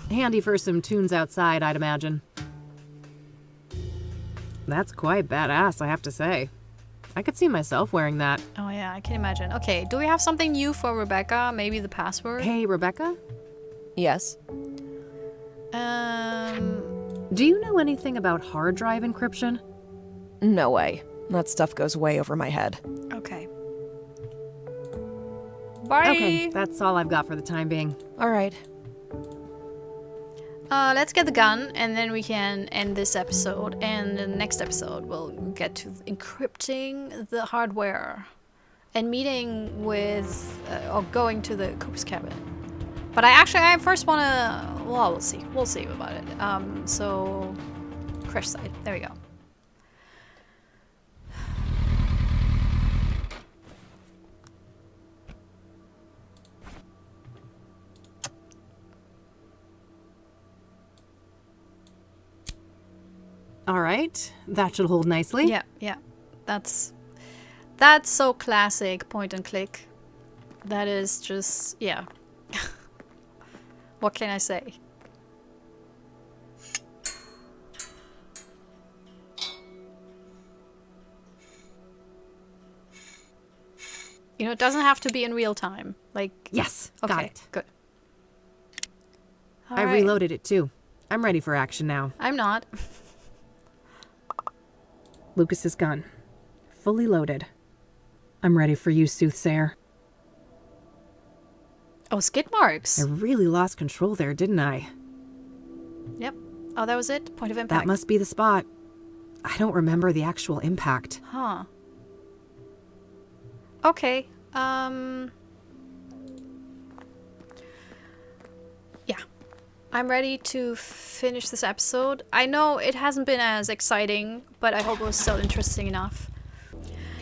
Handy for some tunes outside, I'd imagine. That's quite badass, I have to say. I could see myself wearing that. Oh yeah, I can imagine. Okay, do we have something new for Rebecca? Maybe the password? Hey, Rebecca? Yes? Do you know anything about hard drive encryption? No way. That stuff goes way over my head. Okay. Bye! Okay, that's all I've got for the time being. All right. Let's get the gun, and then we can end this episode. And the next episode, we'll get to encrypting the hardware and meeting with, or going to the Coop's cabin. But I first want to. Well, we'll see. We'll see about it. So, crash site. There we go. All right, that should hold nicely. Yeah. That's so classic point and click. That is just, yeah. What can I say? You know, it doesn't have to be in real time. Like, Yes, okay, got it. good. I All right. reloaded it too. I'm ready for action now. I'm not. Lucas's gun. Fully loaded. I'm ready for you, Soothsayer. Oh, skid marks. I really lost control there, didn't I? Yep. Oh, that was it? Point of impact. That must be the spot. I don't remember the actual impact. Huh. Okay. yeah, I'm ready to finish this episode. I know it hasn't been as exciting, but I hope it was still interesting enough.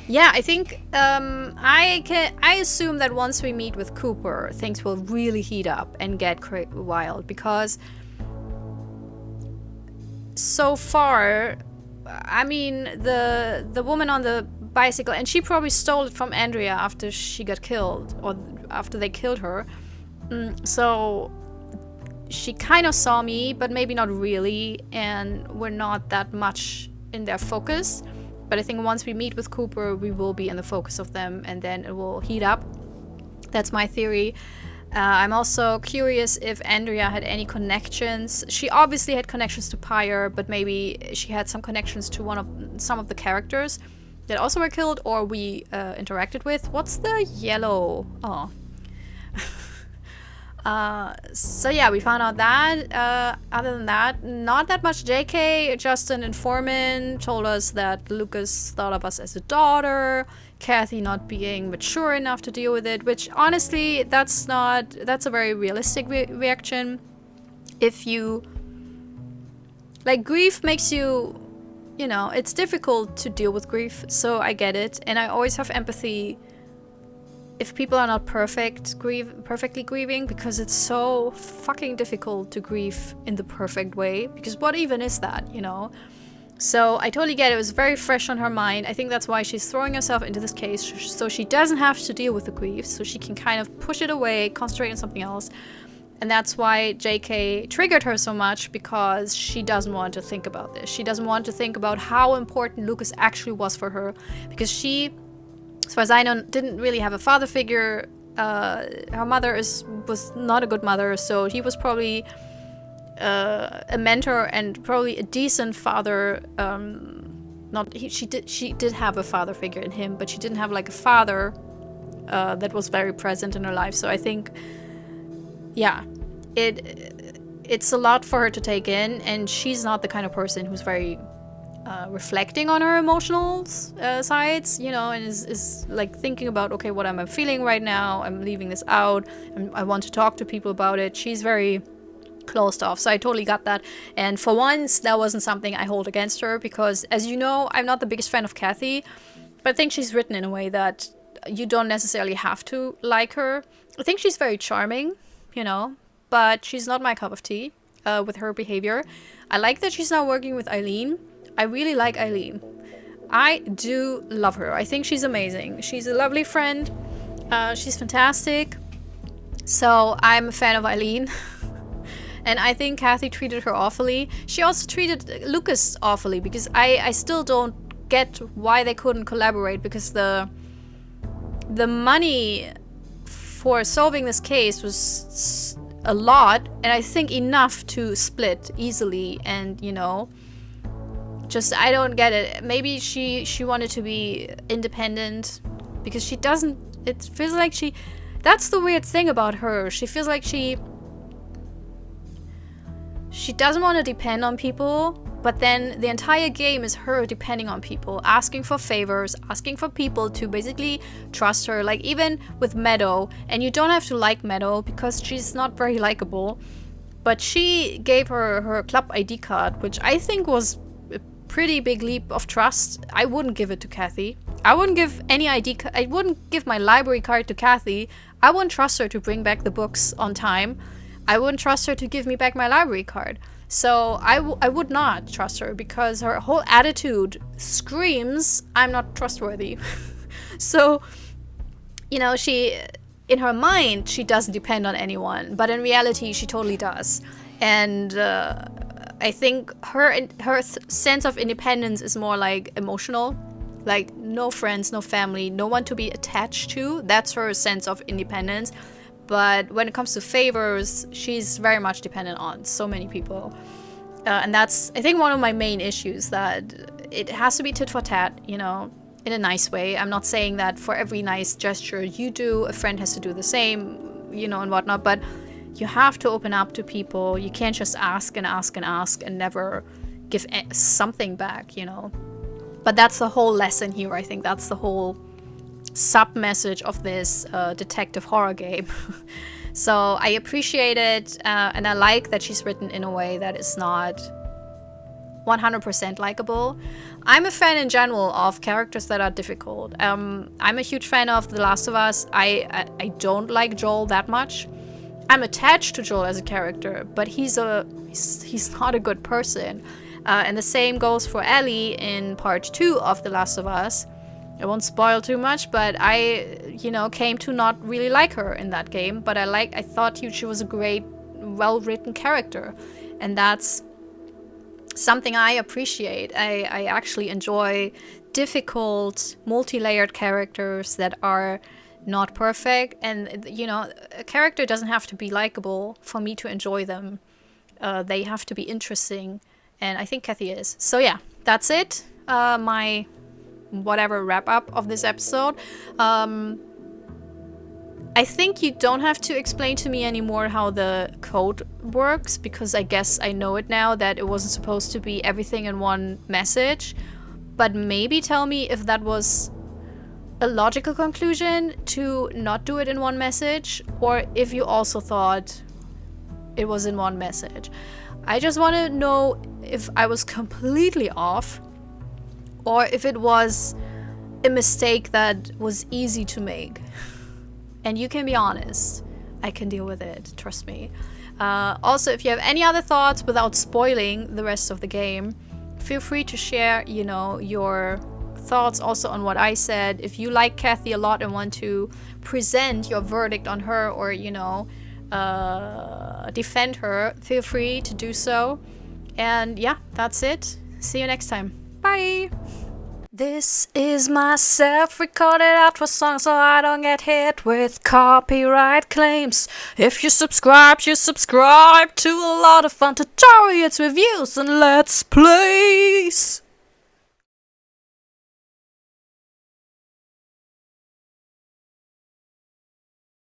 Yeah, I think I assume that once we meet with Cooper, things will really heat up and get wild, because so far, I mean, the woman on the bicycle, and she probably stole it from Andrea after she got killed, or after they killed her. So she kind of saw me, but maybe not really, and we're not that much in their focus. But I think once we meet with Cooper, we will be in the focus of them, and then it will heat up. That's my theory. I'm also curious if Andrea had any connections. She obviously had connections to Pyre, but maybe she had some connections to some of the characters that also were killed or we interacted with. What's the yellow? Oh. So yeah, we found out that. Other than that, not that much. JK, just an informant, told us that Lucas thought of us as a daughter. Kathy not being mature enough to deal with it, which honestly, that's a very realistic reaction. If you, like, grief makes you, it's difficult to deal with grief, so I get it. And I always have empathy if people are not perfectly grieving, because it's so fucking difficult to grieve in the perfect way, because what even is that, So I totally get it. It was very fresh on her mind. I think that's why she's throwing herself into this case, so she doesn't have to deal with the grief, so she can kind of push it away, concentrate on something else. And that's why JK triggered her so much, because she doesn't want to think about this. She doesn't want to think about how important Lucas actually was for her, because she, as far as I know, didn't really have a father figure. Her mother was not a good mother, so he was probably a mentor and probably a decent father. She did have a father figure in him, but she didn't have like a father that was very present in her life. So I think, yeah, it's a lot for her to take in, and she's not the kind of person who's very reflecting on her emotional sides, and is like thinking about, okay, what am I feeling right now? I'm leaving this out, and I want to talk to people about it. She's very closed off, so I totally got that. And for once, that wasn't something I hold against her, because, as you know, I'm not the biggest fan of Kathy, but I think she's written in a way that you don't necessarily have to like her. I think she's very charming, but she's not my cup of tea with her behavior. I like that she's now working with Eileen. I really like Eileen. I do love her. I think she's amazing. She's a lovely friend. She's fantastic. So I'm a fan of Eileen. And I think Kathy treated her awfully. She also treated Lucas awfully, because I still don't get why they couldn't collaborate, because the money for solving this case was a lot, and I think enough to split easily. And just, I don't get it. Maybe she wanted to be independent, because she doesn't, it feels like that's the weird thing about her. She feels like she doesn't want to depend on people, but then the entire game is her depending on people, asking for favors, asking for people to basically trust her. Like, even with Meadow, and you don't have to like Meadow because she's not very likable, but she gave her club ID card, which I think was a pretty big leap of trust. I wouldn't give it to Kathy. I wouldn't give any ID. I wouldn't give my library card to Kathy. I wouldn't trust her to bring back the books on time. I wouldn't trust her to give me back my library card. So I would not trust her, because her whole attitude screams, I'm not trustworthy. So, she, in her mind, she doesn't depend on anyone, but in reality, she totally does. And I think her sense of independence is more like emotional. Like, no friends, no family, no one to be attached to. That's her sense of independence. But when it comes to favors, she's very much dependent on so many people. And that's, I think, one of my main issues, that it has to be tit for tat, in a nice way. I'm not saying that for every nice gesture you do, a friend has to do the same, and whatnot. But you have to open up to people. You can't just ask and ask and ask and never give something back, But that's the whole lesson here. I think that's the whole sub-message of this detective horror game. So I appreciate it, and I like that she's written in a way that is not 100% likable. I'm a fan in general of characters that are difficult. I'm a huge fan of The Last of Us. I don't like Joel that much. I'm attached to Joel as a character, but he's not a good person. And the same goes for Ellie in part 2 of The Last of Us. I won't spoil too much, but I, came to not really like her in that game. But I thought she was a great, well-written character, and that's something I appreciate. I actually enjoy difficult, multi-layered characters that are not perfect, and a character doesn't have to be likable for me to enjoy them. They have to be interesting, and I think Kathy is. So yeah, that's it. My whatever wrap up of this episode. I think you don't have to explain to me anymore how the code works, because I guess I know it now, that it wasn't supposed to be everything in one message. But maybe tell me if that was a logical conclusion to not do it in one message, or if you also thought it was in one message. I just want to know if I was completely off, or if it was a mistake that was easy to make. And you can be honest. I can deal with it, trust me. Also, if you have any other thoughts without spoiling the rest of the game, feel free to share, your thoughts also on what I said. If you like Kathy a lot and want to present your verdict on her, or, defend her, feel free to do so. And yeah, that's it. See you next time. Bye! This is my self-recorded outro song, so I don't get hit with copyright claims. If you subscribe to a lot of fun tutorials, reviews, and let's plays.